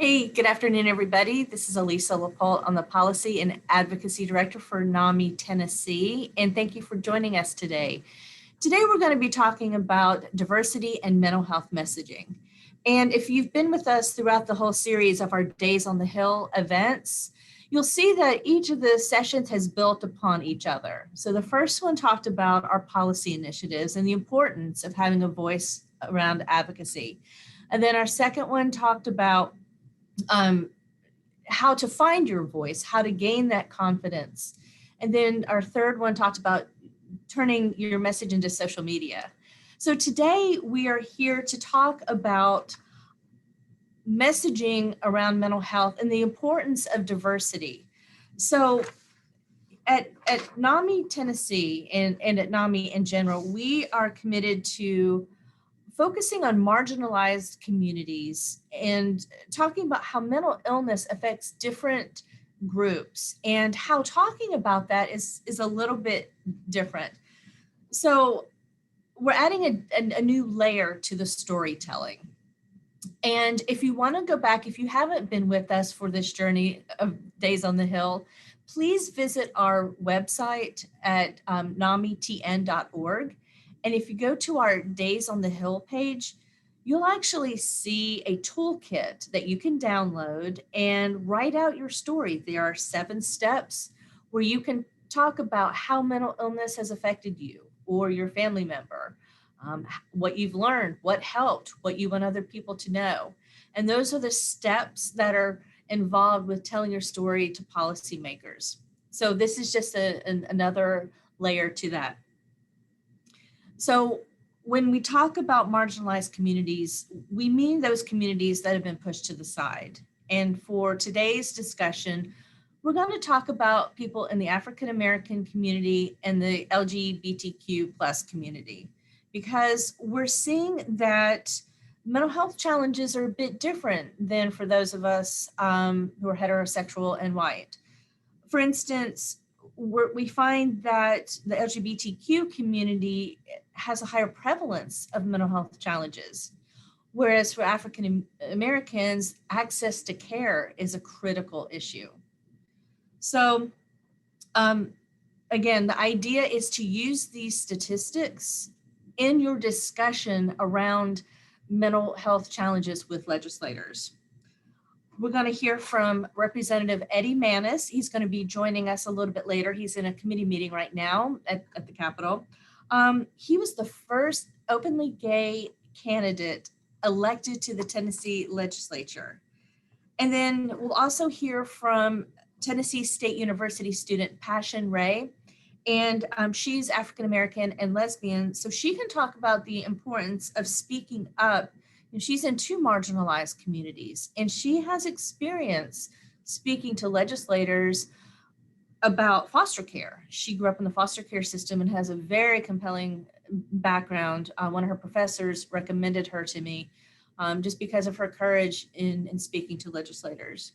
Hey, good afternoon, everybody. This is Alisa, LaPolt. I'm the Policy and Advocacy Director for NAMI Tennessee, and thank you for joining us today. Today, we're going to be talking about diversity and mental health messaging. And if you've been with us throughout the whole series of our Days on the Hill events, you'll see that each of the sessions has built upon each other. So the first one talked about our policy initiatives and the importance of having a voice around advocacy. And then our second one talked about how to find your voice, how to gain that confidence. And then our third one talked about turning your message into social media. So today we are here to talk about messaging around mental health and the importance of diversity. So at NAMI Tennessee and at NAMI in general, we are committed to focusing on marginalized communities and talking about how mental illness affects different groups and how talking about that is a little bit different. So we're adding a new layer to the storytelling. And if you want to go back, if you haven't been with us for this journey of Days on the Hill, please visit our website at namitn.org. And if you go to our Days on the Hill page, you'll actually see a toolkit that you can download and write out your story. There are 7 steps where you can talk about how mental illness has affected you or your family member, what you've learned, what helped, what you want other people to know. And those are the steps that are involved with telling your story to policymakers. So this is just another layer to that. So when we talk about marginalized communities, we mean those communities that have been pushed to the side. And for today's discussion, we're going to talk about people in the African-American community and the LGBTQ plus community, because we're seeing that mental health challenges are a bit different than for those of us who are heterosexual and white. For instance, we find that the LGBTQ community has a higher prevalence of mental health challenges, whereas for African Americans, access to care is a critical issue. So again, the idea is to use these statistics in your discussion around mental health challenges with legislators. We're going to hear from Representative Eddie Mannis. He's going to be joining us a little bit later. He's in a committee meeting right now at the Capitol. He was the first openly gay candidate elected to the Tennessee legislature. And then we'll also hear from Tennessee State University student Passion Ray. And she's African-American and lesbian, so she can talk about the importance of speaking up. And she's in 2 marginalized communities, and she has experience speaking to legislators about foster care. She grew up in the foster care system and has a very compelling background. One of her professors recommended her to me just because of her courage in speaking to legislators.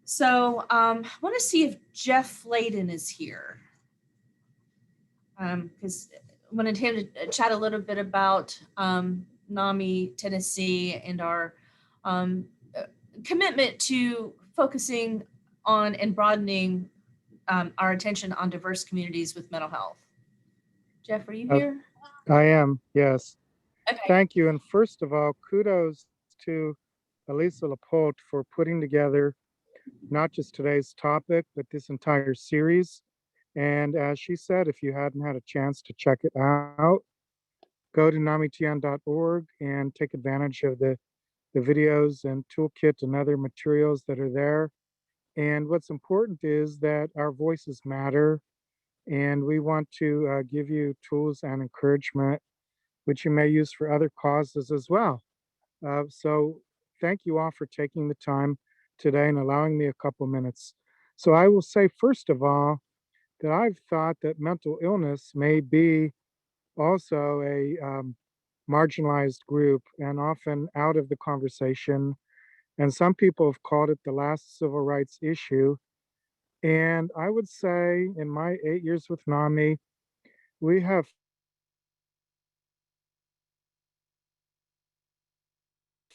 So I want to see if Jeff Flayden is here, because I wanted him to chat a little bit about NAMI Tennessee and our commitment to focusing on and broadening our attention on diverse communities with mental health. Jeff, are you here? I am, yes. Okay. Thank you. And first of all, kudos to Alisa LaPolt for putting together not just today's topic, but this entire series. And as she said, if you hadn't had a chance to check it out, go to namitn.org and take advantage of the videos and toolkit and other materials that are there. And what's important is that our voices matter, and we want to give you tools and encouragement, which you may use for other causes as well. So thank you all for taking the time today and allowing me a couple minutes. So I will say, first of all, that I've thought that mental illness may be also a marginalized group and often out of the conversation. And some people have called it the last civil rights issue. And I would say in my 8 years with NAMI, we have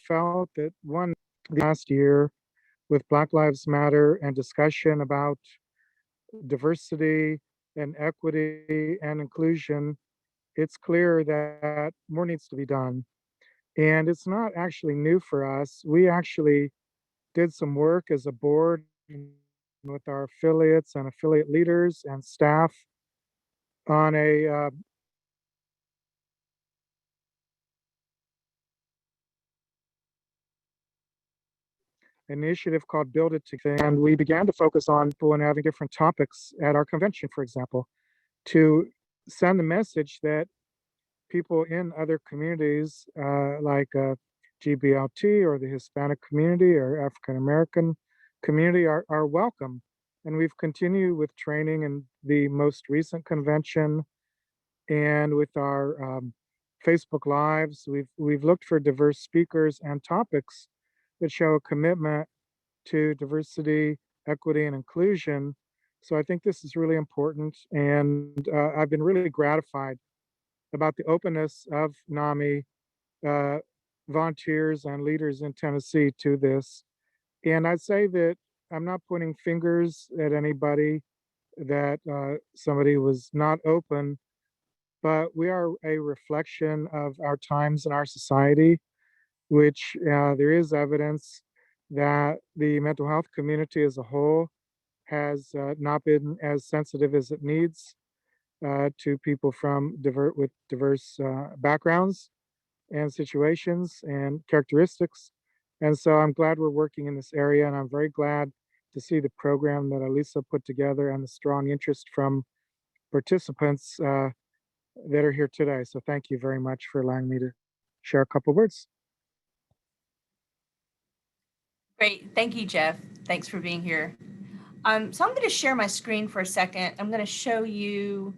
felt that one the last year with Black Lives Matter and discussion about diversity and equity and inclusion, it's clear that more needs to be done. And it's not actually new for us. We actually did some work as a board with our affiliates and affiliate leaders and staff on a initiative called Build It Together. And we began to focus on people and having different topics at our convention, for example, to send the message that people in other communities like GBLT or the Hispanic community or African-American community are welcome. And we've continued with training in the most recent convention and with our Facebook Lives. We've looked for diverse speakers and topics that show a commitment to diversity, equity, and inclusion. So I think this is really important. And I've been really gratified about the openness of NAMI uh, volunteers and leaders in Tennessee to this. And I'd say that I'm not pointing fingers at anybody that somebody was not open, but we are a reflection of our times in our society, which there is evidence that the mental health community as a whole has not been as sensitive as it needs to people from diverse backgrounds and situations and characteristics. And so I'm glad we're working in this area, and I'm very glad to see the program that Alisa put together and the strong interest from participants that are here today. So thank you very much for allowing me to share a couple words. Great. Thank you, Jeff. Thanks for being here. So I'm going to share my screen for a second. I'm going to show you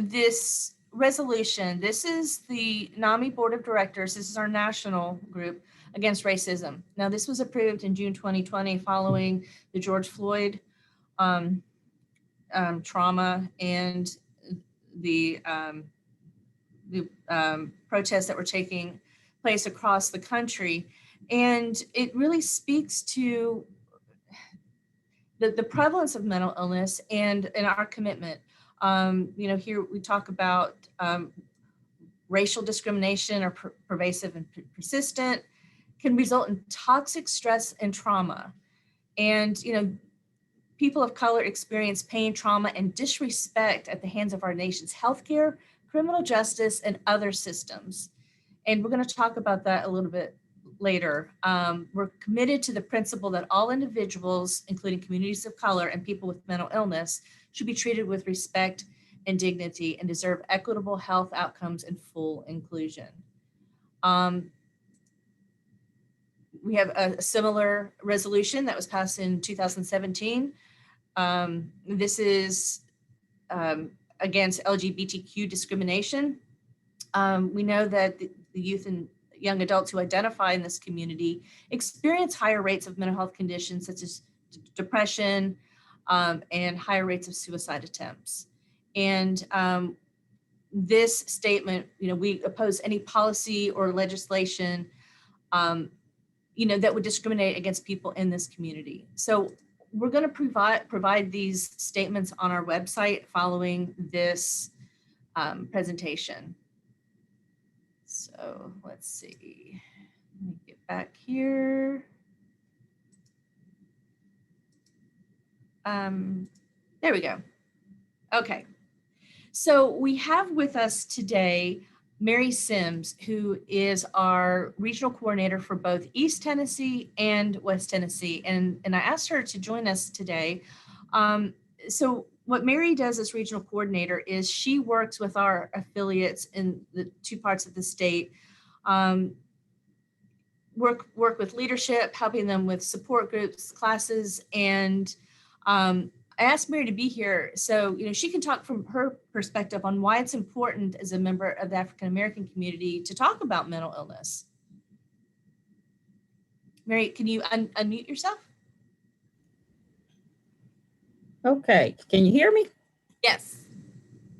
this resolution. This is the NAMI Board of Directors. This is our national group against racism. Now, this was approved in June 2020 following the George Floyd trauma and the protests that were taking place across the country. And it really speaks to the prevalence of mental illness and our commitment. Here we talk about racial discrimination or pervasive and persistent can result in toxic stress and trauma. And, people of color experience pain, trauma, and disrespect at the hands of our nation's healthcare, criminal justice, and other systems. And we're going to talk about that a little bit later. We're committed to the principle that all individuals, including communities of color and people with mental illness, should be treated with respect and dignity and deserve equitable health outcomes and full inclusion. We have a similar resolution that was passed in 2017. This is against LGBTQ discrimination. We know that the youth and young adults who identify in this community experience higher rates of mental health conditions such as depression and higher rates of suicide attempts. And this statement, we oppose any policy or legislation, that would discriminate against people in this community. So we're going to provide these statements on our website following this presentation. So let's see, let me get back here. There we go. Okay. So we have with us today Mary Sims, who is our regional coordinator for both East Tennessee and West Tennessee. And I asked her to join us today. So what Mary does as regional coordinator is she works with our affiliates in the two parts of the state, work with leadership, helping them with support groups, classes, and I asked Mary to be here so she can talk from her perspective on why it's important as a member of the African-American community to talk about mental illness. Mary, can you unmute yourself? Okay, can you hear me? Yes.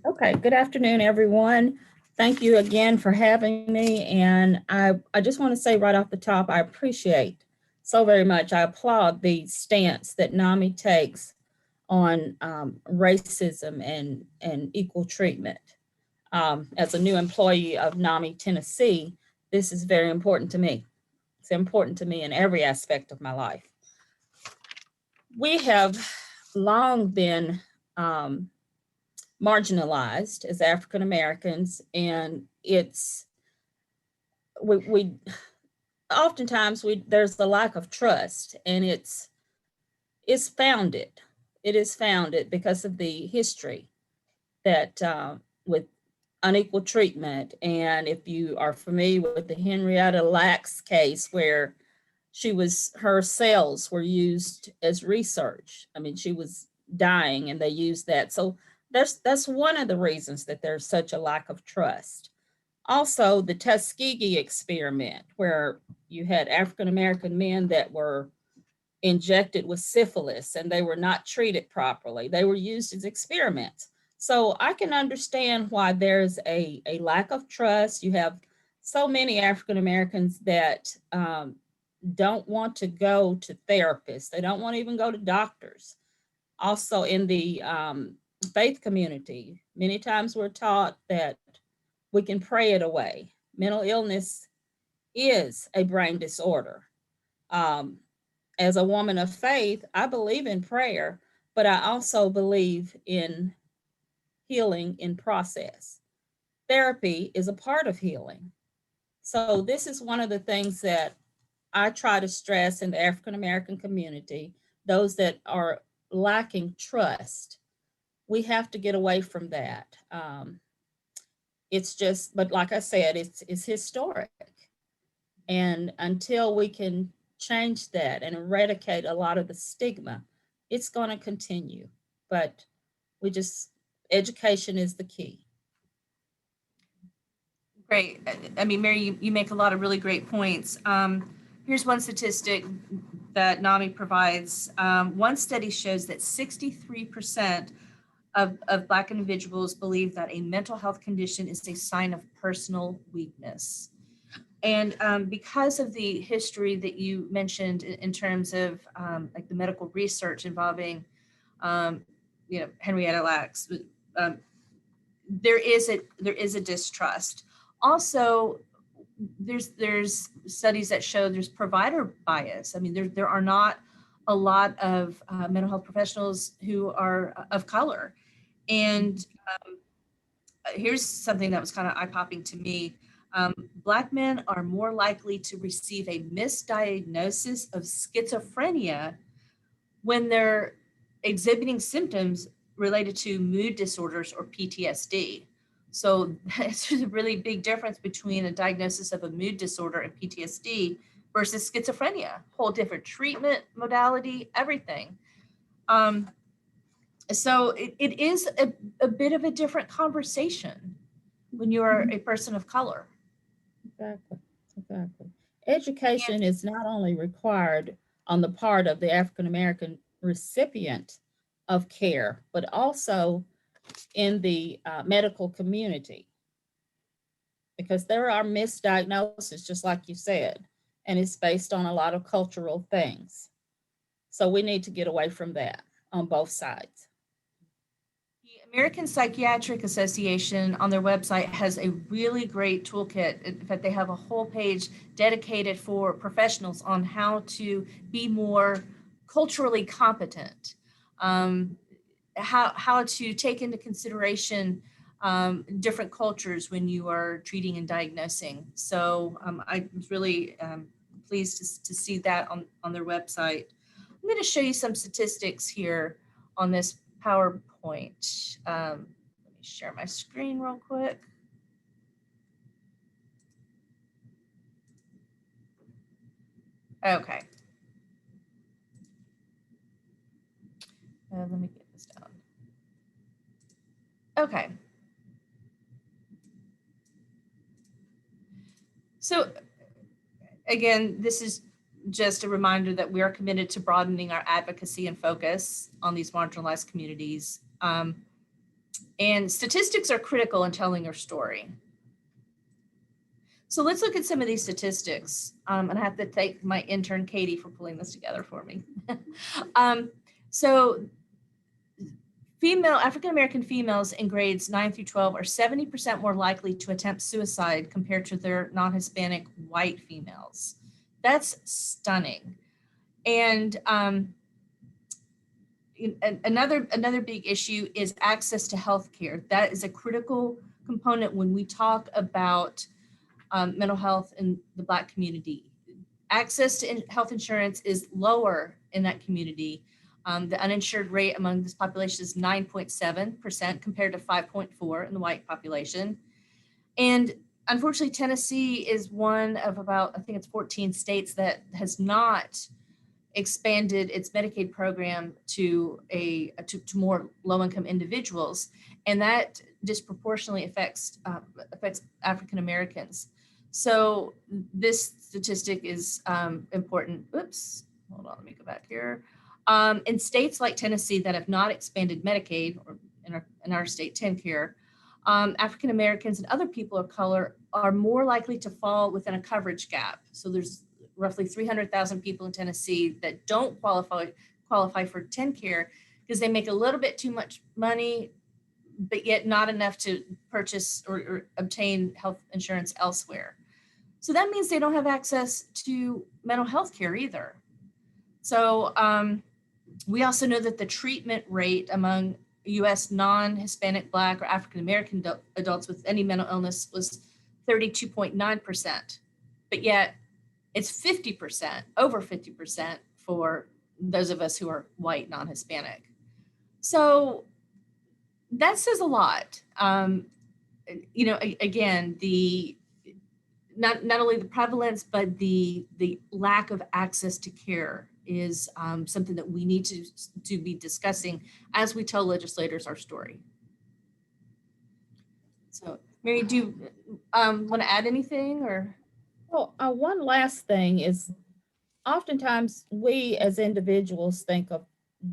Okay, good afternoon, everyone. Thank you again for having me. And I just want to say right off the top, I appreciate so very much. I applaud the stance that NAMI takes on racism and equal treatment. As a new employee of NAMI Tennessee, this is very important to me. It's important to me in every aspect of my life. We have long been marginalized as African Americans, and we oftentimes there's a lack of trust, and it's founded. It is founded because of the history that with unequal treatment. And if you are familiar with the Henrietta Lacks case, where her cells were used as research. I mean, she was dying and they used that. So that's one of the reasons that there's such a lack of trust. Also, the Tuskegee experiment, where you had African American men that were injected with syphilis and they were not treated properly. They were used as experiments. So I can understand why there's a lack of trust. You have so many African Americans that don't want to go to therapists. They don't want to even go to doctors. Also in the faith community, many times we're taught that we can pray it away. Mental illness is a brain disorder. As a woman of faith, I believe in prayer, but I also believe in healing in process. Therapy is a part of healing. So this is one of the things that I try to stress in the African American community, those that are lacking trust. We have to get away from that. It's just, but like I said, it's historic. And until we can change that and eradicate a lot of the stigma, it's going to continue. But education is the key. Great. I mean, Mary, you make a lot of really great points. Here's one statistic that NAMI provides. One study shows that 63% of Black individuals believe that a mental health condition is a sign of personal weakness. And because of the history that you mentioned in terms of like the medical research involving, Henrietta Lacks, there is a distrust. Also, there's studies that show there's provider bias. I mean, there are not a lot of mental health professionals who are of color. And here's something that was kind of eye-popping to me. Black men are more likely to receive a misdiagnosis of schizophrenia when they're exhibiting symptoms related to mood disorders or PTSD. So there's a really big difference between a diagnosis of a mood disorder and PTSD versus schizophrenia, whole different treatment modality, everything. So it is a bit of a different conversation when you are a person of color. Exactly. Education is not only required on the part of the African American recipient of care, but also in the medical community, because there are misdiagnoses, just like you said, and it's based on a lot of cultural things. So we need to get away from that on both sides. The American Psychiatric Association on their website has a really great toolkit. In fact, they have a whole page dedicated for professionals on how to be more culturally competent, how to take into consideration different cultures when you are treating and diagnosing. So I was really pleased to see that on their website. I'm going to show you some statistics here on this PowerPoint. Let me share my screen real quick. Okay. Let me get this down. Okay. So again, this is just a reminder that we are committed to broadening our advocacy and focus on these marginalized communities. And statistics are critical in telling your story. So let's look at some of these statistics. And I have to thank my intern, Katie, for pulling this together for me. So African-American females in grades 9 through 12 are 70% more likely to attempt suicide compared to their non-Hispanic white females. That's stunning. And another big issue is access to healthcare. That is a critical component when we talk about mental health in the Black community. Access to health insurance is lower in that community. The uninsured rate among this population is 9.7% compared to 5.4% in the white population. And unfortunately, Tennessee is one of about, I think it's 14 states that has not expanded its Medicaid program to more low-income individuals, and that disproportionately affects African Americans. So this statistic is important. Oops, hold on, let me go back here. In states like Tennessee that have not expanded Medicaid, or in our state TennCare, African Americans and other people of color are more likely to fall within a coverage gap. So there's roughly 300,000 people in Tennessee that don't qualify for TennCare because they make a little bit too much money, but yet not enough to purchase or obtain health insurance elsewhere. So that means they don't have access to mental health care either. So we also know that the treatment rate among U.S. non-Hispanic, Black, or African-American adults with any mental illness was 32.9%, but yet it's 50%, over 50% for those of us who are white, non-Hispanic. So that says a lot. Again, not only the prevalence, but the lack of access to care is something that we need to be discussing as we tell legislators our story. So, Mary, do you want to add anything or? Well, one last thing is oftentimes we as individuals think of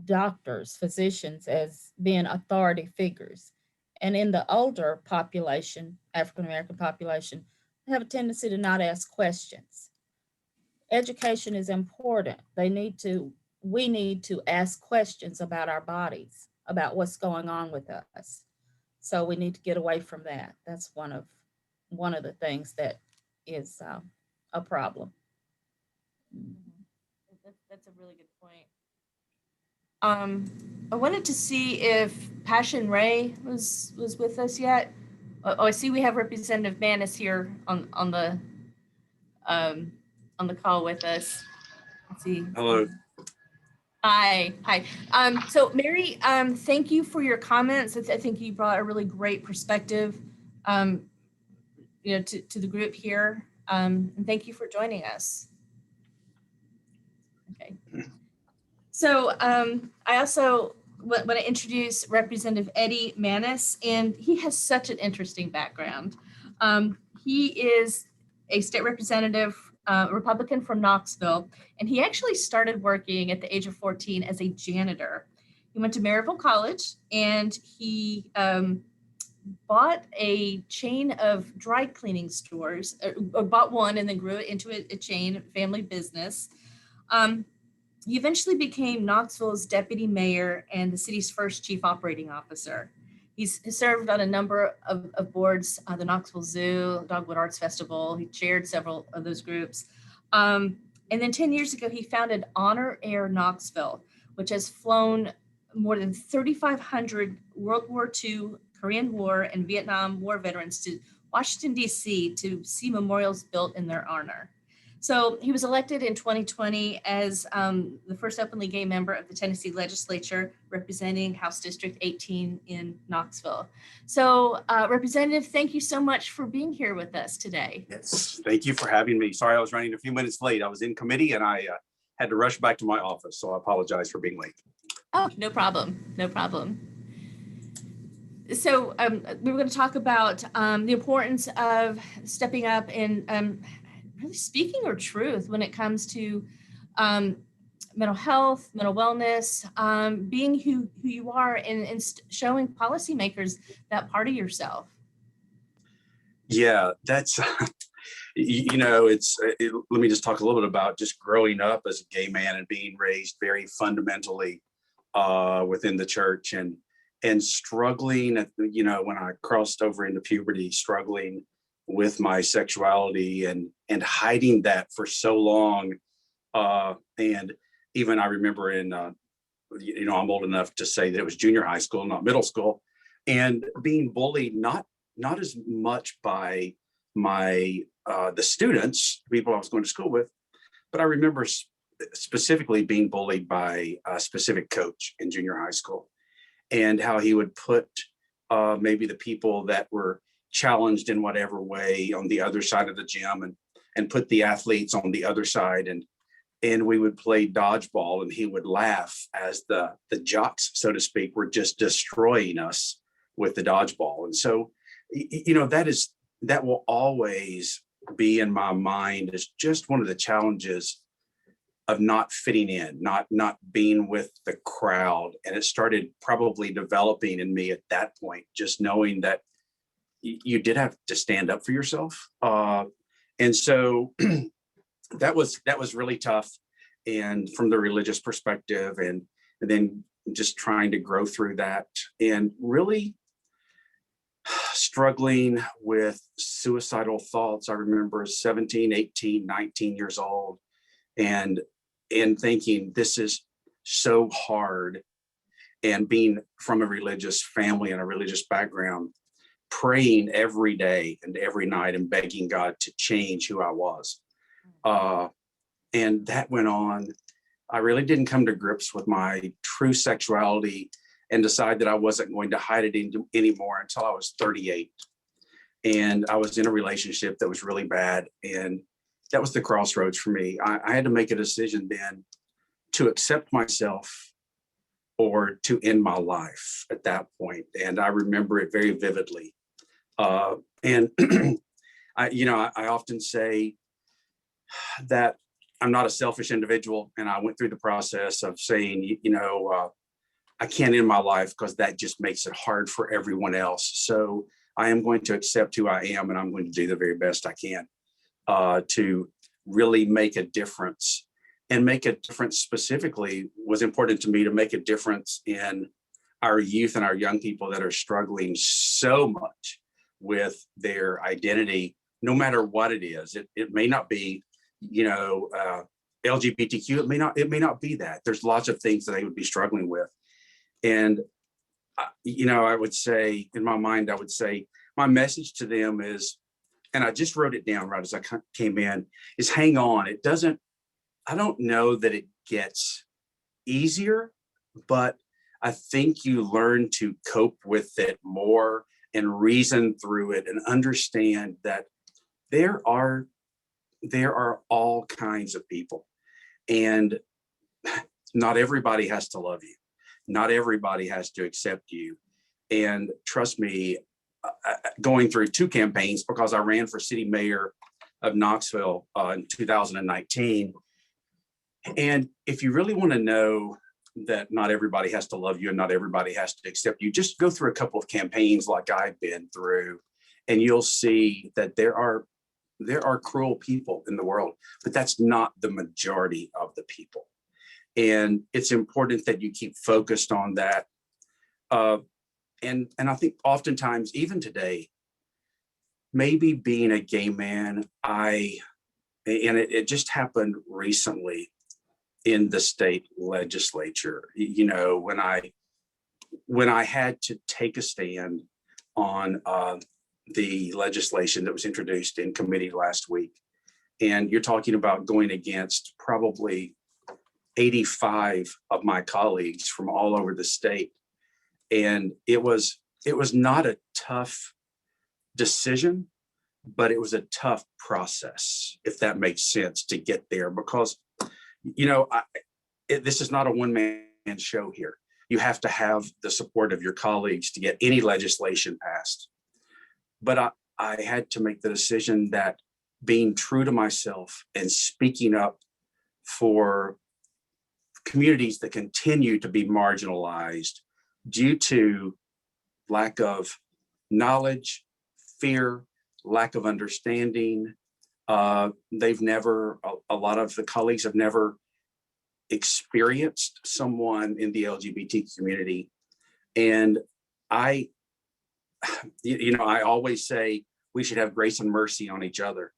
doctors, physicians as being authority figures. And in the older population, African-American population, they have a tendency to not ask questions. Education is important. We need to ask questions about our bodies, about what's going on with us. So we need to get away from that. That's one of the things that is a problem. That's a really good point. I wanted to see if Passion Ray was with us yet. Oh, I see we have Representative Mannis here on the call with us. Let's see. Hello. Hi. So Mary, thank you for your comments. I think you brought a really great perspective, to the group here. And thank you for joining us. Okay. So I also want to introduce Representative Eddie Mannis, and he has such an interesting background. He is a state representative, Republican from Knoxville, and he actually started working at the age of 14 as a janitor. He went to Maryville College, and he bought a chain of dry cleaning stores, or bought one and then grew it into a chain, family business. He eventually became Knoxville's deputy mayor and the city's first chief operating officer. He's served on a number of boards, the Knoxville Zoo, Dogwood Arts Festival. He chaired several of those groups. And then 10 years ago, he founded Honor Air Knoxville, which has flown more than 3,500 World War II, Korean War, and Vietnam War veterans to Washington, D.C. to see memorials built in their honor. So he was elected in 2020 as the first openly gay member of the Tennessee legislature, representing House District 18 in Knoxville. So Representative, thank you so much for being here with us today. Yes, thank you for having me. Sorry, I was running a few minutes late. I was in committee and I had to rush back to my office. So I apologize for being late. Oh, no problem. No problem. So we were going to talk about the importance of stepping up and really speaking our truth when it comes to mental health, mental wellness, being who you are, and showing policymakers that part of yourself. Yeah, that's you know, let me just talk a little bit about just growing up as a gay man and being raised very fundamentally within the church, and struggling, you know, when I crossed over into puberty, struggling with my sexuality and hiding that for so long. And even I remember in, you know, I'm old enough to say that it was junior high school, not middle school, and being bullied, not as much by the students, people I was going to school with, but I remember specifically being bullied by a specific coach in junior high school, and how he would put maybe the people that were challenged in whatever way on the other side of the gym, and put the athletes on the other side, and we would play dodgeball, and he would laugh as the jocks, so to speak, were just destroying us with the dodgeball. And so, you know, that will always be in my mind as just one of the challenges of not fitting in, not being with the crowd. And it started probably developing in me at that point, just knowing that you did have to stand up for yourself. And so that was really tough. And from the religious perspective, and then just trying to grow through that, and really struggling with suicidal thoughts. I remember 17, 18, 19 years old, and thinking this is so hard, and being from a religious family and a religious background, praying every day and every night and begging God to change who I was. And that went on. I really didn't come to grips with my true sexuality and decide that I wasn't going to hide it anymore until I was 38. And I was in a relationship that was really bad. And that was the crossroads for me. I had to make a decision then to accept myself or to end my life at that point. And I remember it very vividly. And I often say that I'm not a selfish individual. And I went through the process of saying, I can't end my life because that just makes it hard for everyone else. So I am going to accept who I am, and I'm going to do the very best I can to really make a difference. And make a difference specifically was important to me, to make a difference in our youth and our young people that are struggling so much with their identity, no matter what it is. It may not be, LGBTQ. It may not be that. There's lots of things that they would be struggling with. And, I would say, in my mind, my message to them is, and I just wrote it down right as I came in, is hang on. I don't know that it gets easier, but I think you learn to cope with it more and reason through it and understand that there are all kinds of people, and not everybody has to love you. Not everybody has to accept you. And trust me, going through 2 campaigns, because I ran for city mayor of Knoxville in 2019. And if you really want to know that not everybody has to love you and not everybody has to accept you, just go through a couple of campaigns like I've been through, and you'll see that there are cruel people in the world, but that's not the majority of the people. And it's important that you keep focused on that. And I think oftentimes, even today, maybe being a gay man, it just happened recently in the state legislature, when I had to take a stand on the legislation that was introduced in committee last week. And you're talking about going against probably 85 of my colleagues from all over the state. And it was not a tough decision, but it was a tough process, if that makes sense, to get there, because, this is not a one-man show here. You have to have the support of your colleagues to get any legislation passed. But I had to make the decision that being true to myself and speaking up for communities that continue to be marginalized due to lack of knowledge, fear, lack of understanding, They've never, a lot of the colleagues have never experienced someone in the LGBT community. And I, I always say we should have grace and mercy on each other.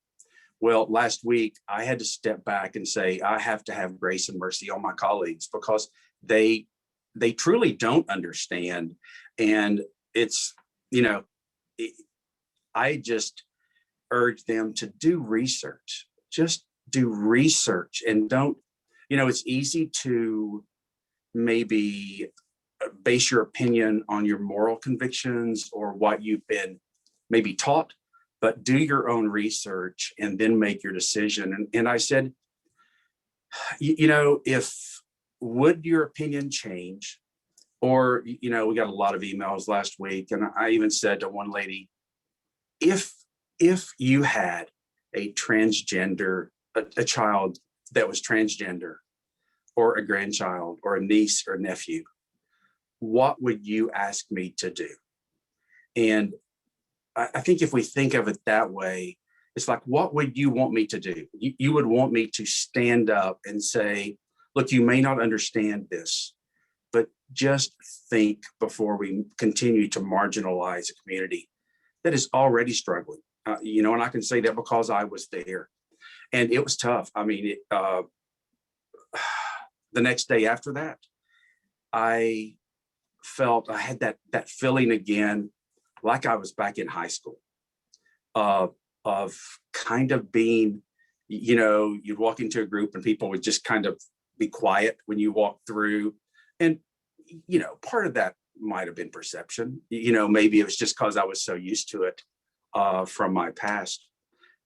Well, last week I had to step back and say, I have to have grace and mercy on my colleagues because they truly don't understand. And it's, I just urge them to do research, just do research and don't, it's easy to maybe base your opinion on your moral convictions or what you've been maybe taught, but do your own research and then make your decision. And I said, if would your opinion change? Or, we got a lot of emails last week. And I even said to one lady, if you had a transgender, a child that was transgender, or a grandchild, or a niece or nephew, what would you ask me to do? And I think if we think of it that way, it's like, what would you want me to do? You would want me to stand up and say, look, you may not understand this, but just think before we continue to marginalize a community that is already struggling. And I can say that because I was there and it was tough. I mean, the next day after that, I felt I had that feeling again, like I was back in high school, of kind of being, you'd walk into a group and people would just kind of be quiet when you walk through. And, part of that might have been perception. Maybe it was just because I was so used to it from my past.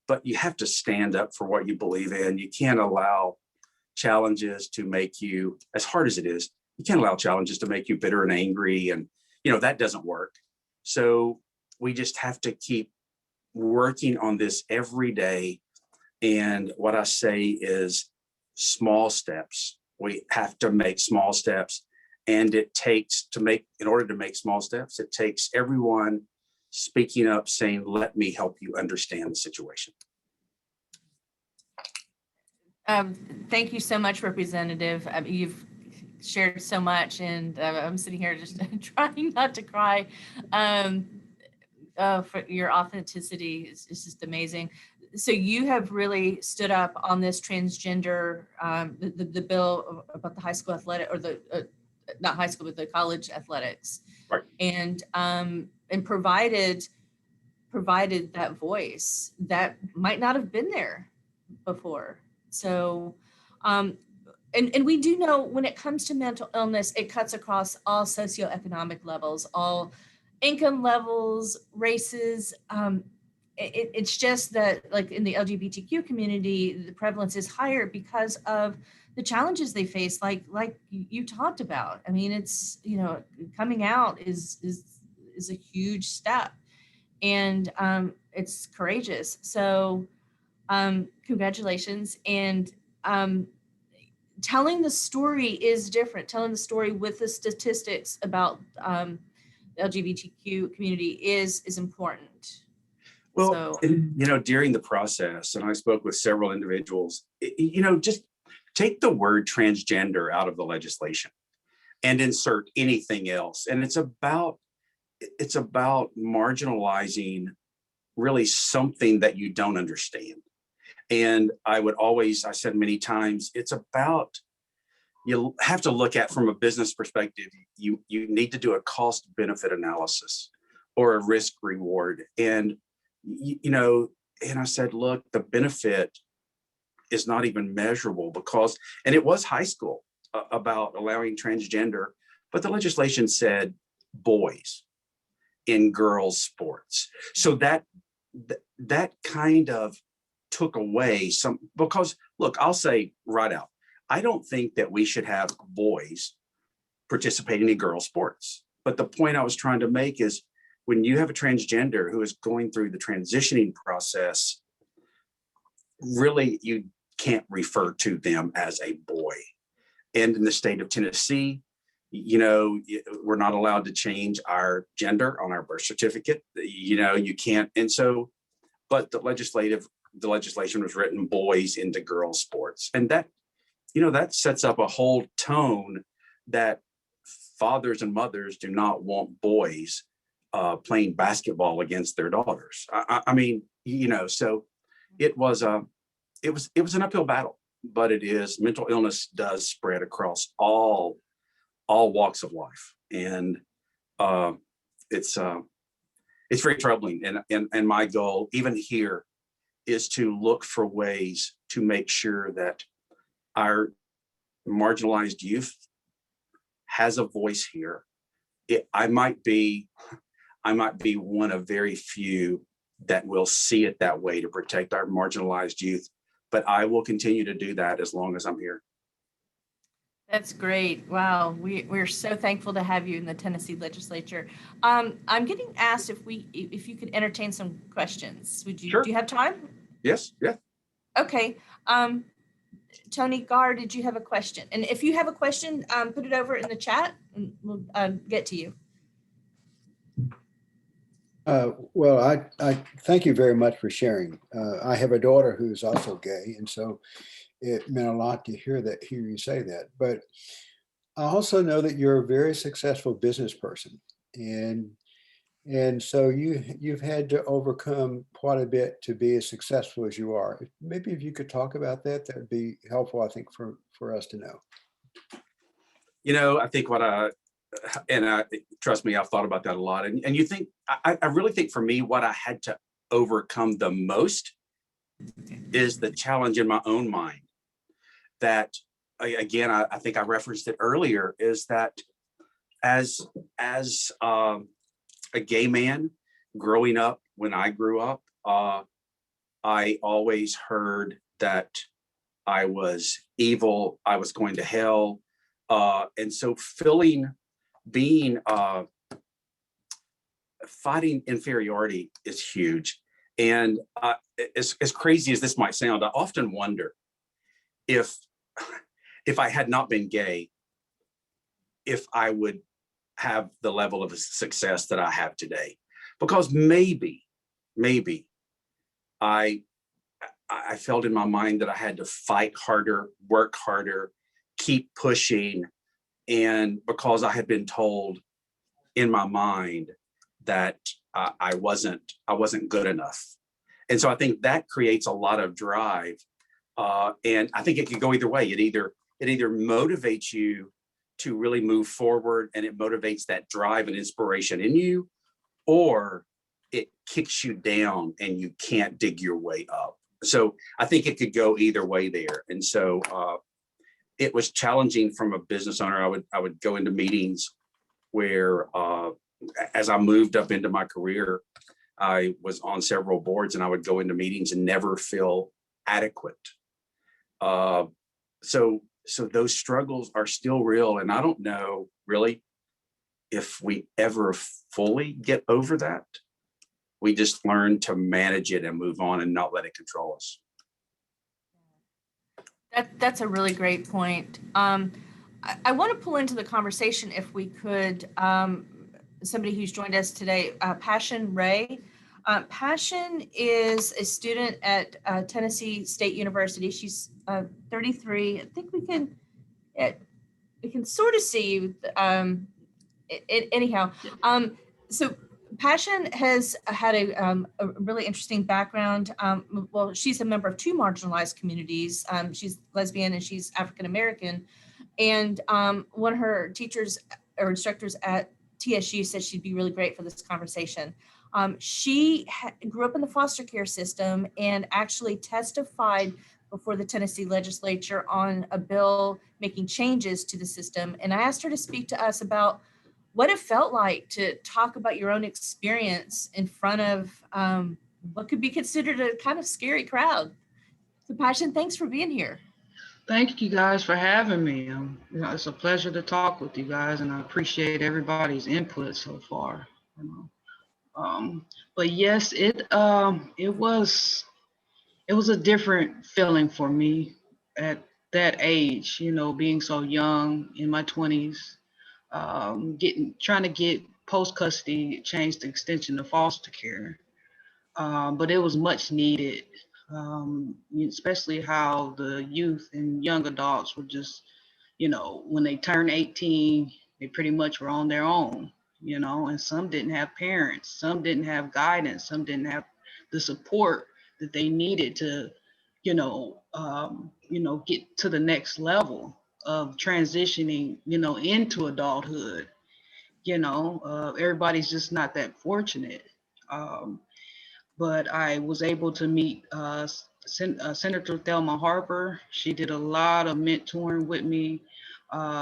But you have to stand up for what you believe in. You can't allow challenges to make you, as hard as it is, you can't allow challenges to make you bitter and angry. And, that doesn't work. So we just have to keep working on this every day. And what I say is small steps. We have to make small steps. And it takes in order to make small steps, it takes everyone speaking up, saying, let me help you understand the situation. Thank you so much, Representative. You've shared so much, and I'm sitting here just trying not to cry. For your authenticity is just amazing. So you have really stood up on this transgender, the bill about the high school athletic, or the not high school, but the college athletics, right? And provided that voice that might not have been there before. So, and we do know when it comes to mental illness, it cuts across all socioeconomic levels, all income levels, races. It's just that, like in the LGBTQ community, the prevalence is higher because of the challenges they face, like you talked about. I mean, it's, coming out is a huge step, and it's courageous. So congratulations. And telling the story is different. Telling the story with the statistics about the LGBTQ community is important. Well, during the process, and I spoke with several individuals, just take the word transgender out of the legislation and insert anything else. And it's about marginalizing really something that you don't understand. And I said many times, it's about, you have to look at from a business perspective, you need to do a cost benefit analysis or a risk reward. And, and I said, look, the benefit is not even measurable because, and it was high school about allowing transgender, but the legislation said boys in girls' sports. So that kind of took away some, because look, I'll say right out, I don't think that we should have boys participating in girls' sports. But the point I was trying to make is when you have a transgender who is going through the transitioning process, really you can't refer to them as a boy. And in the state of Tennessee, we're not allowed to change our gender on our birth certificate. You can't. And so, but the legislative the legislation was written, boys into girls sports. And that, you know, that sets up a whole tone that fathers and mothers do not want boys playing basketball against their daughters. I mean, you know, so it was an uphill battle, but mental illness does spread across all walks of life. And it's very troubling. And my goal, even here, is to look for ways to make sure that our marginalized youth has a voice here. I might be one of very few that will see it that way to protect our marginalized youth, but I will continue to do that as long as I'm here. That's great. Wow. We're so thankful to have you in the Tennessee legislature. I'm getting asked if you could entertain some questions. Sure. Do you have time? Yes. Yeah. Okay. Tony Gar, did you have a question? And if you have a question, put it over in the chat and we'll get to you. Well, I thank you very much for sharing. I have a daughter who's also gay, and so it meant a lot to hear you say that. But I also know that you're a very successful business person, and so you've had to overcome quite a bit to be as successful as you are. Maybe if you could talk about that, that'd be helpful, I think, for us to know. You know, I think trust me, I've thought about that a lot. And you think, I really think for me, what I had to overcome the most is the challenge in my own mind that, again, I think I referenced it earlier, is that as a gay man growing up, when I grew up, I always heard that I was evil, I was going to hell. And so fighting inferiority is huge. And as crazy as this might sound, I often wonder if I had not been gay, if I would have the level of success that I have today. Because maybe I felt in my mind that I had to fight harder, work harder, keep pushing. And because I had been told in my mind that I wasn't good enough. And so I think that creates a lot of drive. And I think it can go either way. It either motivates you to really move forward, and it motivates that drive and inspiration in you, or it kicks you down and you can't dig your way up. So I think it could go either way there. And so it was challenging from a business owner. I would go into meetings where as I moved up into my career, I was on several boards, and I would go into meetings and never feel adequate. So those struggles are still real. And I don't know really if we ever fully get over that. We just learn to manage it and move on and not let it control us. That's a really great point. I want to pull into the conversation, if we could, somebody who's joined us today, Passion Ray. Passion is a student at Tennessee State University. She's 33. I think we can sort of see you. Anyhow, so Passion has had a really interesting background. Well, she's a member of two marginalized communities. She's lesbian and she's African-American. And one of her teachers or instructors at TSU said she'd be really great for this conversation. She grew up in the foster care system and actually testified before the Tennessee legislature on a bill making changes to the system. And I asked her to speak to us about what it felt like to talk about your own experience in front of what could be considered a kind of scary crowd. So Passion, thanks for being here. Thank you guys for having me. It's a pleasure to talk with you guys, and I appreciate everybody's input so far. But yes, it was a different feeling for me at that age. Being so young in my 20s, trying to get post custody changed the extension of foster care, but it was much needed. especially how the youth and young adults were just, when they turned 18, they pretty much were on their own, and some didn't have parents, some didn't have guidance, some didn't have the support that they needed to, get to the next level of transitioning, into adulthood. Everybody's just not that fortunate. Um, but I was able to meet Senator Thelma Harper. She did a lot of mentoring with me.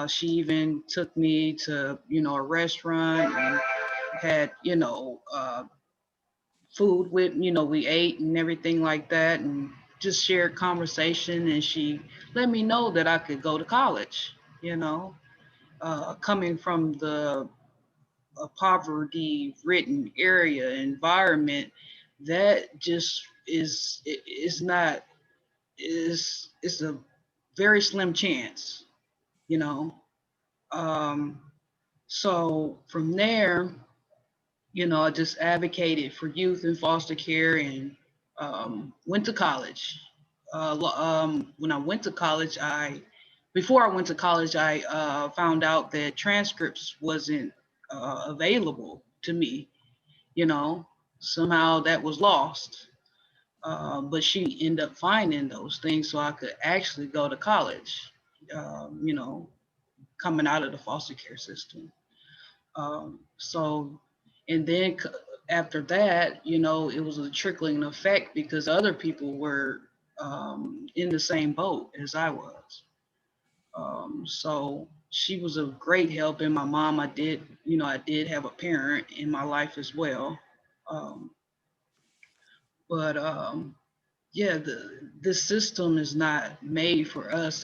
She even took me to, a restaurant and had, food with, we ate and everything like that, and just shared conversation. And she let me know that I could go to college, coming from a poverty-ridden area environment. That just is not is a very slim chance, you know. Um, so from there, I just advocated for youth in foster care and went to college. When I went to college, before I went to college, I found out that transcripts wasn't available to me. You know, somehow that was lost. But she ended up finding those things so I could actually go to college. You know, coming out of the foster care system. So, and then after that, it was a trickling effect because other people were in the same boat as I was. So she was a great help. And my mom, I did have a parent in my life as well. Um, but yeah, the system is not made for us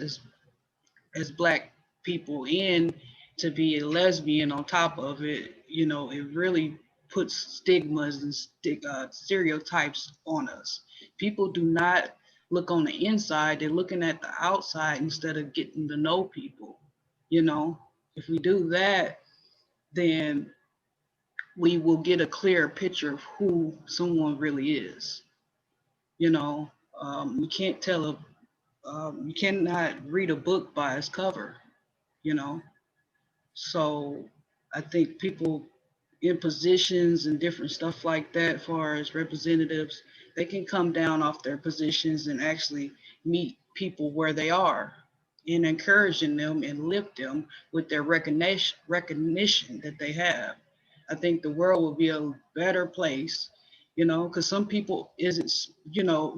as Black people, and to be a lesbian on top of it, it really puts stigmas and stereotypes on us. People do not look on the inside, they're looking at the outside instead of getting to know people. If we do that, then we will get a clearer picture of who someone really is. You can't you cannot read a book by its cover, you know. So I think people in positions and different stuff like that, as far as representatives, they can come down off their positions and actually meet people where they are and encouraging them and lift them with their recognition that they have. I think the world will be a better place, because some people isn't,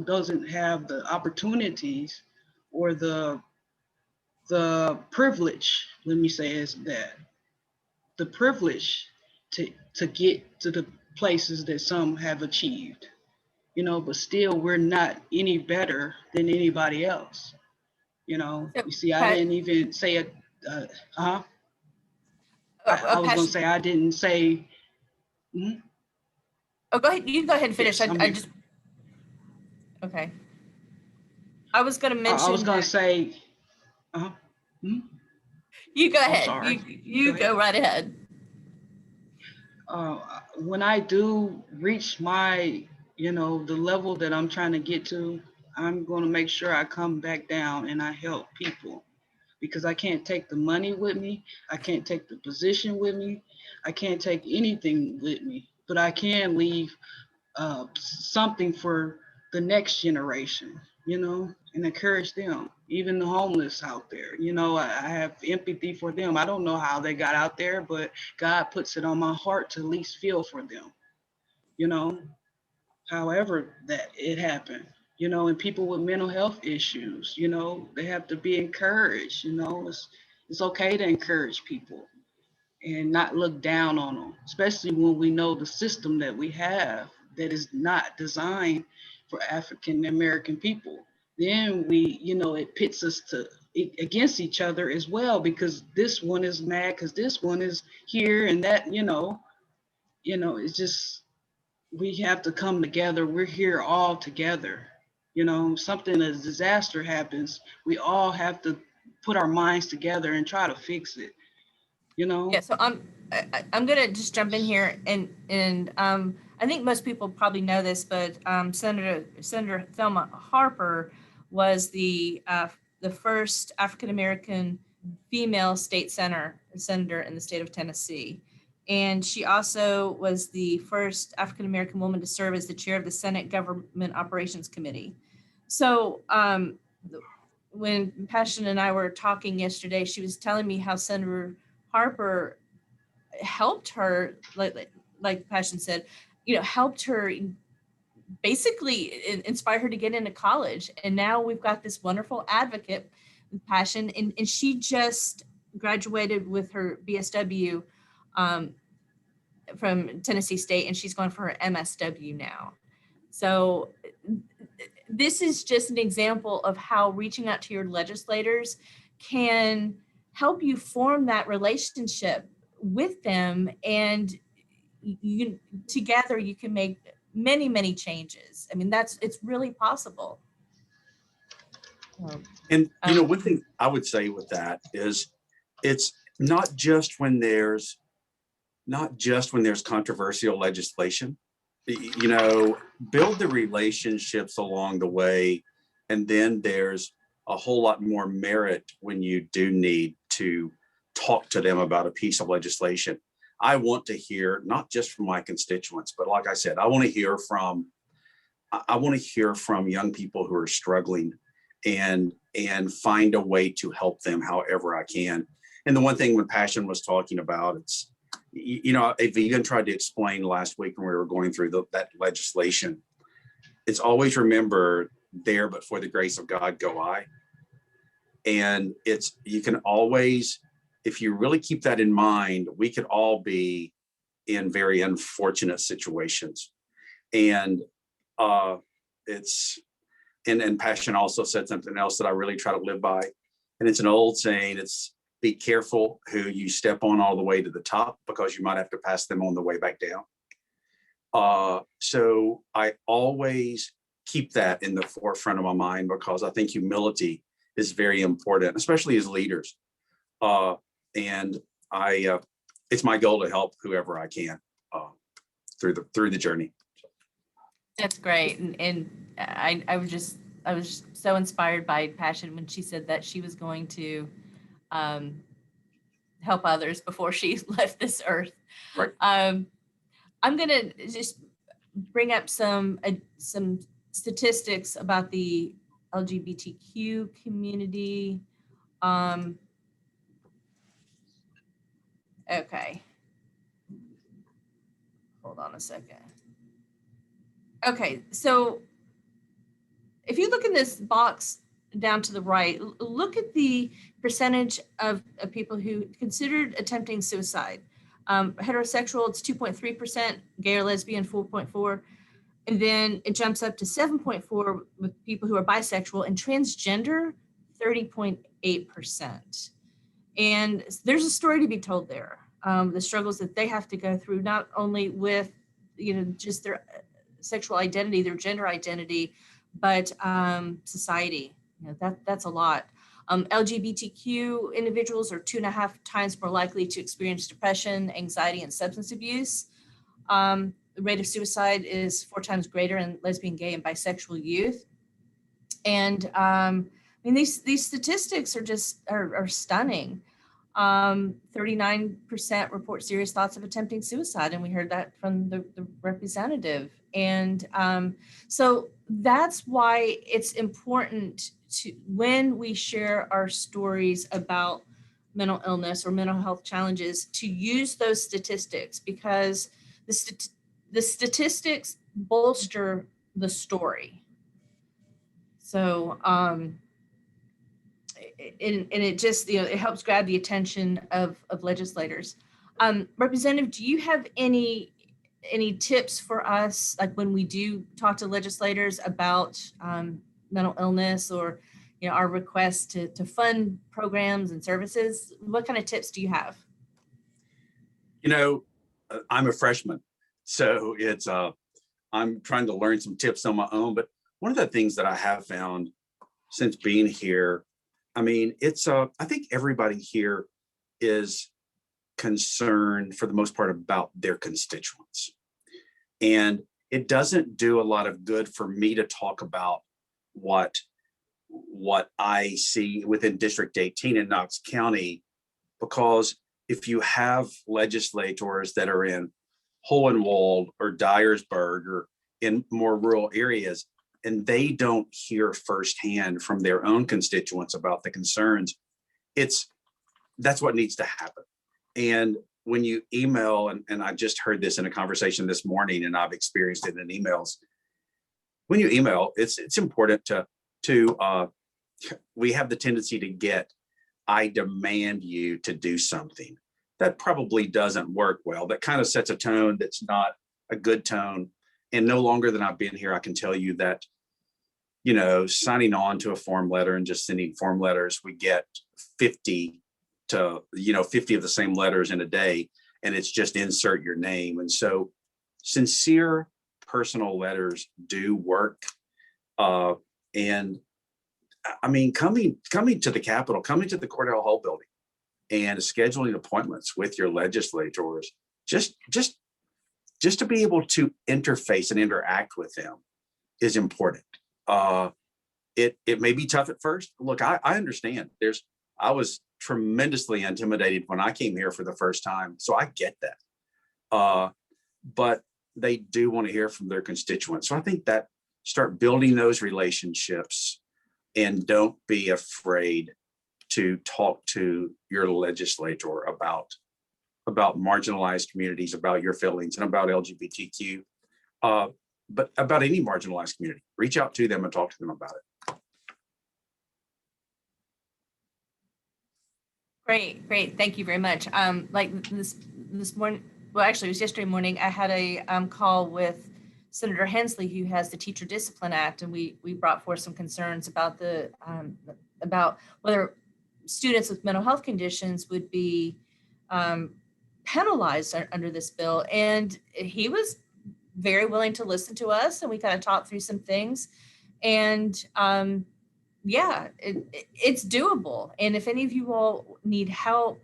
doesn't have the opportunities or the privilege, let me say is that the privilege to get to the places that some have achieved, but still we're not any better than anybody else. So, You see, I Pat, didn't even say it. Huh? I was gonna Passion. say I didn't say. Mhm. Oh, go ahead. You go ahead and finish. Yes, I'm I here. just okay. I was going to I was mention gonna that. say. Uh-huh. Mhm. You go I'm ahead. sorry. You Go ahead. go right ahead. When I do reach my, the level that I'm trying to get to, I'm going to make sure I come back down and I help people, because I can't take the money with me. I can't take the position with me. I can't take anything with me, but I can leave something for the next generation, and encourage them, even the homeless out there. I have empathy for them. I don't know how they got out there, but God puts it on my heart to at least feel for them, you know, however that it happened. And people with mental health issues, they have to be encouraged. It's okay to encourage people and not look down on them, especially when we know the system that we have that is not designed for African American people. Then it pits us against each other as well, because this one is mad because this one is here and that. It's just, we have to come together. We're here all together. Something, a disaster happens, we all have to put our minds together and try to fix it. Yeah, so I'm going to just jump in here and I think most people probably know this, but Senator Thelma Harper was the first African-American female state senator in the state of Tennessee. And she also was the first African-American woman to serve as the chair of the Senate Government Operations Committee. So when Passion and I were talking yesterday, she was telling me how Senator Harper helped her, like Passion said, helped her basically inspire her to get into college. And now we've got this wonderful advocate, Passion, and she just graduated with her BSW from Tennessee State, and she's going for her MSW now. So this is just an example of how reaching out to your legislators can help you form that relationship with them, and together you can make many, many changes. I mean, it's really possible. And one thing I would say with that is, it's not just when there's controversial legislation. Build the relationships along the way, and then there's a whole lot more merit when you do need to talk to them about a piece of legislation. I want to hear not just from my constituents, but like I said, I want to hear from young people who are struggling, and find a way to help them however I can. And the one thing when Passion was talking about, it's, I've even tried to explain last week when we were going through that legislation. It's always remember, there but for the grace of God go I. And you can always, if you really keep that in mind, we could all be in very unfortunate situations. And and Passion also said something else that I really try to live by. And it's an old saying, it's be careful who you step on all the way to the top, because you might have to pass them on the way back down. So I always keep that in the forefront of my mind, because I think humility is very important, especially as leaders. And it's my goal to help whoever I can through the journey. That's great. And I was so inspired by Passion when she said that she was going to help others before she left this earth. Right. I'm going to just bring up some statistics about the LGBTQ community. Okay. Hold on a second. Okay, so if you look in this box down to the right, look at the percentage of people who considered attempting suicide. Heterosexual, it's 2.3%, gay or lesbian, 4.4%, and then it jumps up to 7.4% with people who are bisexual, and transgender, 30.8%. And there's a story to be told there. The struggles that they have to go through, not only with, just their sexual identity, their gender identity, but society. That's a lot. LGBTQ individuals are 2.5 times more likely to experience depression, anxiety, and substance abuse. The rate of suicide is 4 times greater in lesbian, gay, and bisexual youth. And these statistics are stunning. 39% report serious thoughts of attempting suicide, and we heard that from the representative. And so that's why it's important to, when we share our stories about mental illness or mental health challenges, to use those statistics, because the statistics bolster the story. So and it just, it helps grab the attention of legislators. Representative, do you have any tips for us, like when we do talk to legislators about mental illness, or our request to fund programs and services? What kind of tips do you have? I'm a freshman, so it's I'm trying to learn some tips on my own. But one of the things that I have found since being here, it's I think everybody here is concerned for the most part about their constituents. And it doesn't do a lot of good for me to talk about what I see within District 18 in Knox County, because if you have legislators that are in Hohenwald or Dyersburg or in more rural areas, and they don't hear firsthand from their own constituents about the concerns, that's what needs to happen. And when you email, and I just heard this in a conversation this morning, and I've experienced it in emails. When you email, it's important to we have the tendency to get, I demand you to do something. That probably doesn't work well. That kind of sets a tone that's not a good tone. And no longer than I've been here, I can tell you that, signing on to a form letter and just sending form letters, we get 50 of the same letters in a day, and it's just insert your name. And so sincere personal letters do work. And I mean, coming to the Capitol, coming to the Cordell Hall building and scheduling appointments with your legislators, just to be able to interface and interact with them is important. It may be tough at first. Look, I understand. I was tremendously intimidated when I came here for the first time, so I get that. But they do want to hear from their constituents. So I think that start building those relationships, and don't be afraid to talk to your legislator about marginalized communities, about your feelings, and about LGBTQ, but about any marginalized community. Reach out to them and talk to them about it. Great. Thank you very much. Like this morning, well, actually, it was yesterday morning, I had a call with Senator Hensley, who has the Teacher Discipline Act, and we brought forth some concerns about about whether students with mental health conditions would be penalized under this bill. And he was very willing to listen to us, and we kind of talked through some things. And yeah, it's doable. And if any of you all need help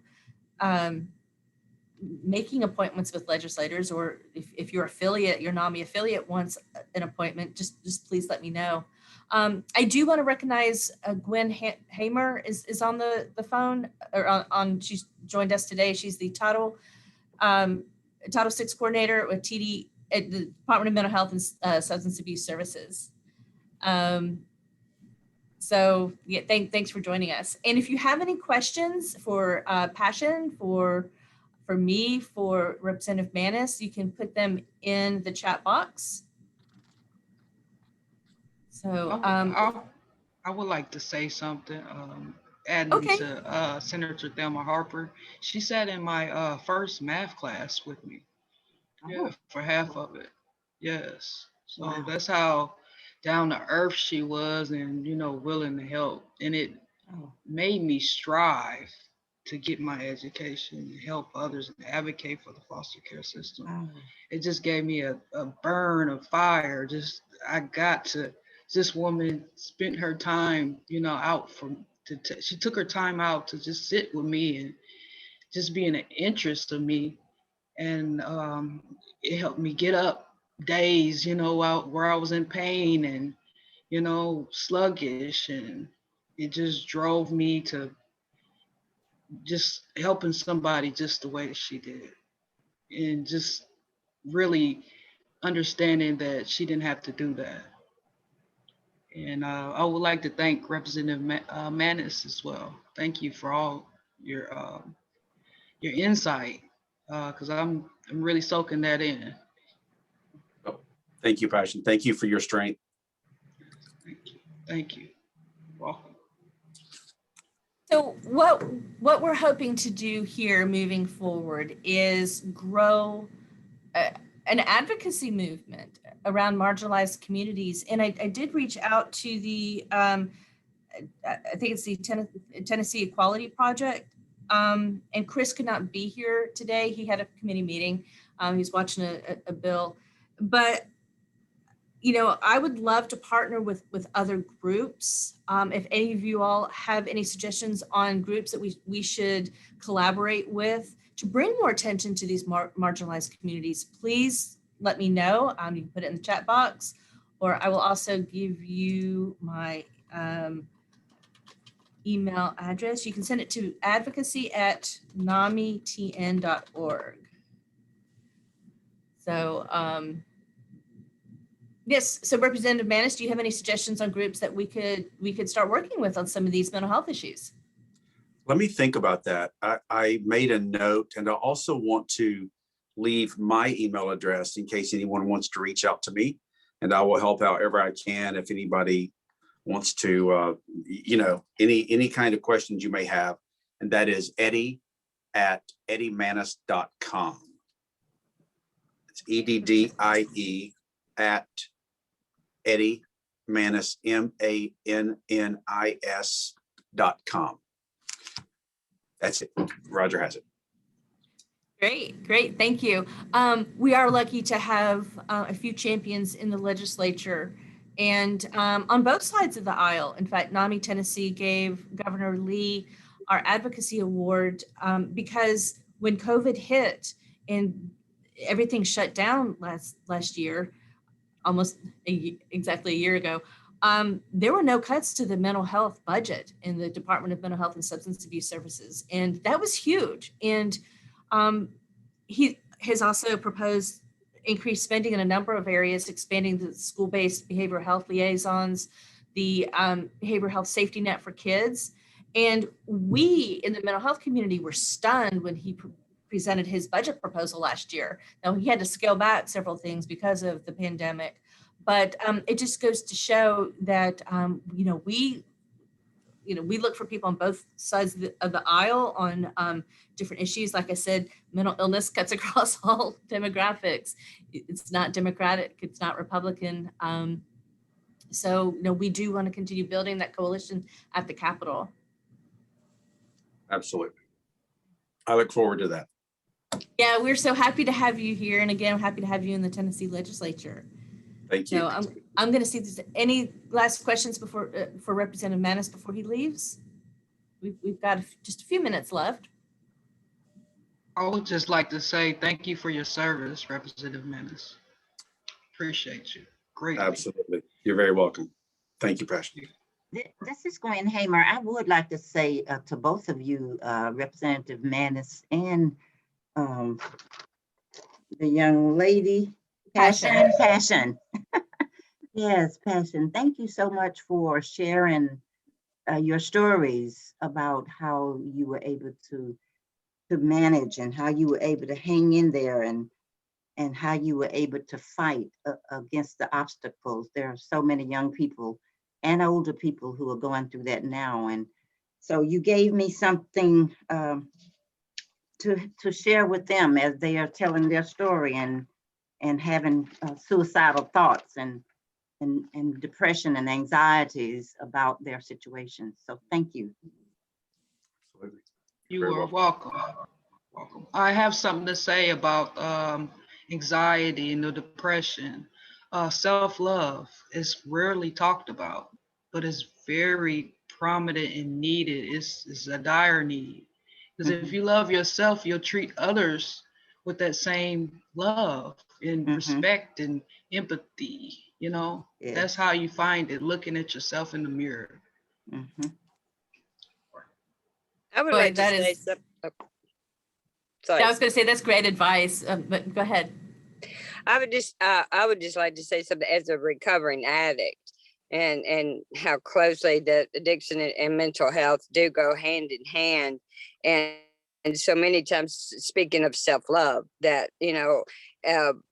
making appointments with legislators, or if your NAMI affiliate wants an appointment, just please let me know. I do want to recognize Gwen Hamer is on the phone, or she's joined us today. She's the Title VI coordinator with TD at the Department of Mental Health and Substance Abuse Services. So yeah, thanks for joining us. And if you have any questions for Passion, for me, for Representative Mannis, you can put them in the chat box. So I would like to say something, adding okay. to Senator Thelma Harper. She sat in my first math class with me. Yeah, for half of it. Yes. So that's how down to earth she was, and willing to help. And it made me strive to get my education and help others and advocate for the foster care system. It just gave me a burn of fire. This woman spent her time, she took her time out to just sit with me and just be in an interest of me. And it helped me get up days, where I was in pain and, sluggish. And it just drove me to just helping somebody just the way that she did. And just really understanding that she didn't have to do that. And I would like to thank Representative Mannis as well. Thank you for all your insight, because I'm really soaking that in. Thank you, Passion. Thank you for your strength. Thank you. Welcome. So what we're hoping to do here moving forward is grow an advocacy movement around marginalized communities. And I did reach out to the, I think it's the Tennessee Equality Project. And Chris could not be here today. He had a committee meeting. He's watching a bill. But I would love to partner with other groups. If any of you all have any suggestions on groups that we should collaborate with to bring more attention to these marginalized communities, please let me know. You can put it in the chat box, or I will also give you my email address. You can send it to advocacy@namitn.org. So yes, so Representative Mannis, do you have any suggestions on groups that we could start working with on some of these mental health issues? Let me think about that. I made a note, and I also want to leave my email address in case anyone wants to reach out to me, and I will help however I can if anybody wants to, any kind of questions you may have. And that is eddie@eddiemannis.com. It's EDDIE at Eddie Mannis, MANNIS.com. That's it. Roger has it. Great. Thank you. We are lucky to have a few champions in the legislature and on both sides of the aisle. In fact, NAMI Tennessee gave Governor Lee our advocacy award because when COVID hit and everything shut down last year, exactly a year ago, there were no cuts to the mental health budget in the Department of Mental Health and Substance Abuse Services. And that was huge. And he has also proposed increased spending in a number of areas, expanding the school-based behavioral health liaisons, the behavioral health safety net for kids. And we in the mental health community were stunned when he presented his budget proposal last year. Now, he had to scale back several things because of the pandemic, but it just goes to show that, we look for people on both sides of the aisle on different issues. Like I said, mental illness cuts across all demographics. It's not Democratic, it's not Republican. So we do want to continue building that coalition at the Capitol. Absolutely. I look forward to that. Yeah, we're so happy to have you here. And again, I'm happy to have you in the Tennessee legislature. Thank you. So I'm going to see if there's any last questions for Representative Mannis before he leaves. We've got just a few minutes left. I would just like to say thank you for your service, Representative Mannis. Appreciate you greatly. Absolutely. You're very welcome. Thank you, Pastor. This is Gwen Hamer. I would like to say to both of you, Representative Mannis and the young lady, Passion. Yes, Passion. Thank you so much for sharing your stories about how you were able to manage and how you were able to hang in there and how you were able to fight against the obstacles. There are so many young people and older people who are going through that now. And so you gave me something to share with them as they are telling their story and having suicidal thoughts and depression and anxieties about their situation. So thank you. Absolutely. You Very are welcome. welcome. I have something to say about anxiety and the depression. Self-love is rarely talked about, but it's very prominent and needed. It's a dire need. Because if you love yourself, you'll treat others with that same love and respect and empathy. Yes. That's how you find it, looking at yourself in the mirror. I would Boy, like to that say is- something. Sorry. Yeah, I was going to say that's great advice, but go ahead. I would just like to say something as a recovering addict and how closely the addiction and mental health do go hand in hand. And so many times, speaking of self-love, that,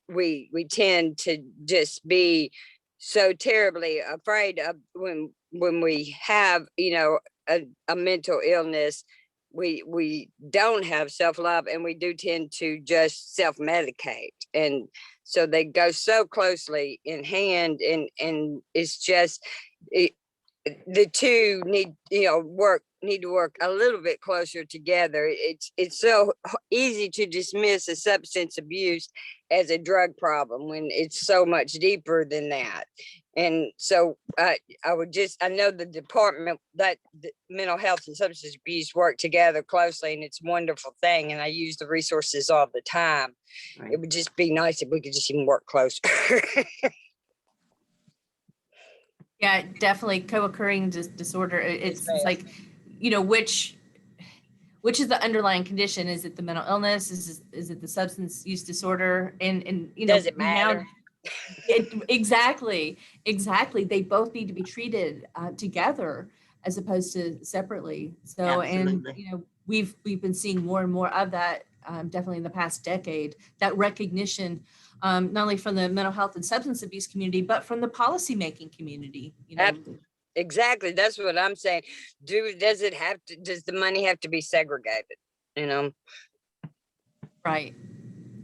we tend to just be so terribly afraid of when we have, a mental illness. We don't have self-love, and we do tend to just self-medicate. And so they go so closely in hand, and it's just, the two need to work a little bit closer together. It's so easy to dismiss a substance abuse as a drug problem when it's so much deeper than that. And so I know the department that the mental health and substance abuse work together closely, and it's a wonderful thing. And I use the resources all the time. Right. It would just be nice if we could just even work closer. Yeah, definitely co-occurring disorder. It's like, which is the underlying condition? Is it the mental illness? Is it the substance use disorder? And Does it matter? Exactly. They both need to be treated together as opposed to separately. So, Absolutely. and we've been seeing more and more of that, definitely in the past decade. That recognition, not only from the mental health and substance abuse community, but from the policymaking community. Exactly. That's what I'm saying. Does the money have to be segregated? Right.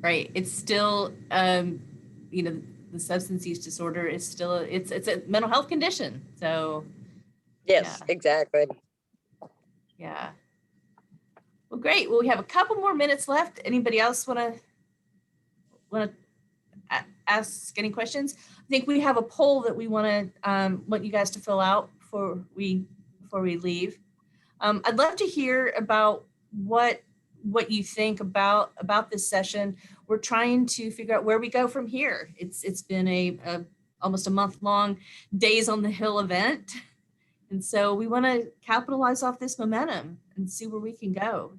It's still, the substance use disorder is still, it's a mental health condition. So. Yes, Yeah. exactly. Yeah. Well, great. Well, we have a couple more minutes left. Anybody else want to ask any questions? I think we have a poll that we want you guys to fill out before we leave. I'd love to hear about what you think about this session. We're trying to figure out where we go from here. It's been a almost a month-long Days on the Hill event. And so we want to capitalize off this momentum and see where we can go.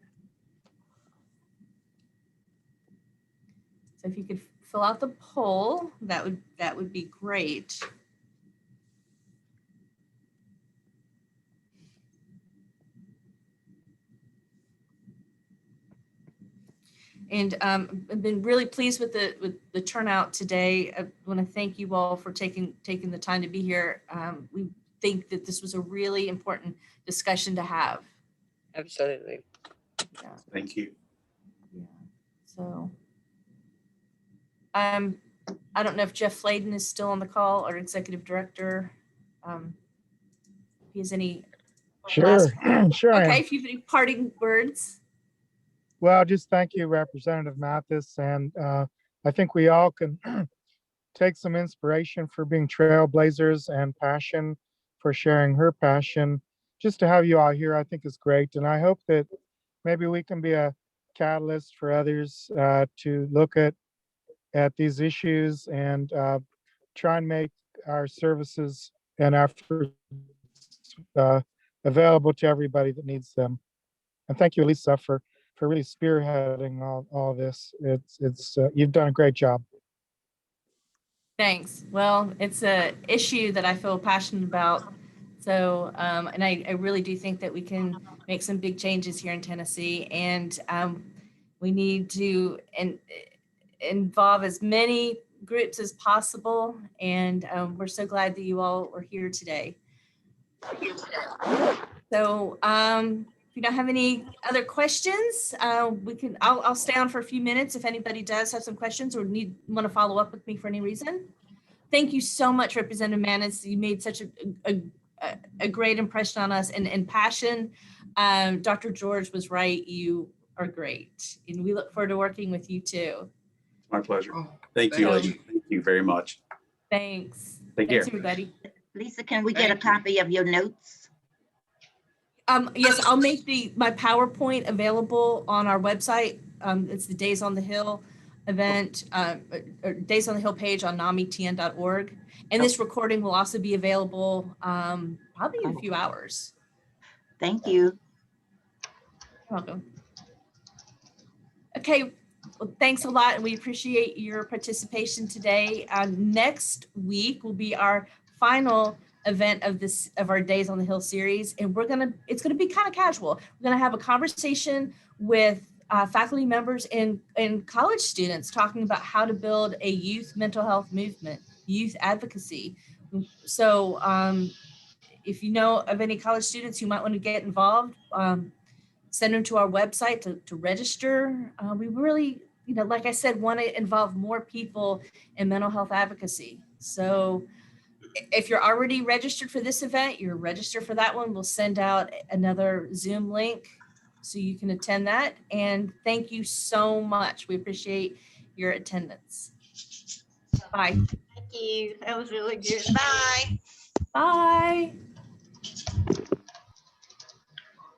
So if you could fill out the poll, that would be great. And I've been really pleased with the turnout today. I want to thank you all for taking the time to be here. We think that this was a really important discussion to have. Absolutely. Yeah. Thank you. Yeah. So, I don't know if Jeff Fladen is still on the call, or Executive Director. If he has any. Sure, sure. Okay, if you have any parting words. Well, just thank you, Representative Mathis. And I think we all can take some inspiration for being trailblazers and passion for sharing her passion. Just to have you all here, I think is great. And I hope that maybe we can be a catalyst for others to look at these issues and try and make our services and efforts available to everybody that needs them. And thank you, Alisa, for really spearheading all this. It's you've done a great job. Thanks. Well, it's a issue that I feel passionate about. So, and I really do think that we can make some big changes here in Tennessee, and we need to involve as many groups as possible. And we're so glad that you all are here today. So, if you don't have any other questions, I'll stay on for a few minutes if anybody does have some questions or want to follow up with me for any reason. Thank you so much, Representative Mannis. You made such a great impression on us, and passion. Dr. George was right. You are great, and we look forward to working with you too. My pleasure. Thank you, Lisa. Thank you very much. Thanks. Take care. Thanks, everybody. Lisa, can we get a copy of your notes? Yes, I'll make my PowerPoint available on our website. It's the Days on the Hill event, or Days on the Hill page on NAMITN.org. And this recording will also be available probably in a few hours. Thank you. You're welcome. Okay, well, thanks a lot, and we appreciate your participation today. Next week will be our final event of our Days on the Hill series, and it's gonna be kind of casual. We're gonna have a conversation with faculty members and college students talking about how to build a youth mental health movement, youth advocacy. So if you know of any college students who might want to get involved, send them to our website to register. We really, like I said, want to involve more people in mental health advocacy. So if you're already registered for this event, you're registered for that one. We'll send out another Zoom link so you can attend that. And thank you so much. We appreciate your attendance. Bye. Thank you. That was really good. Bye. Bye.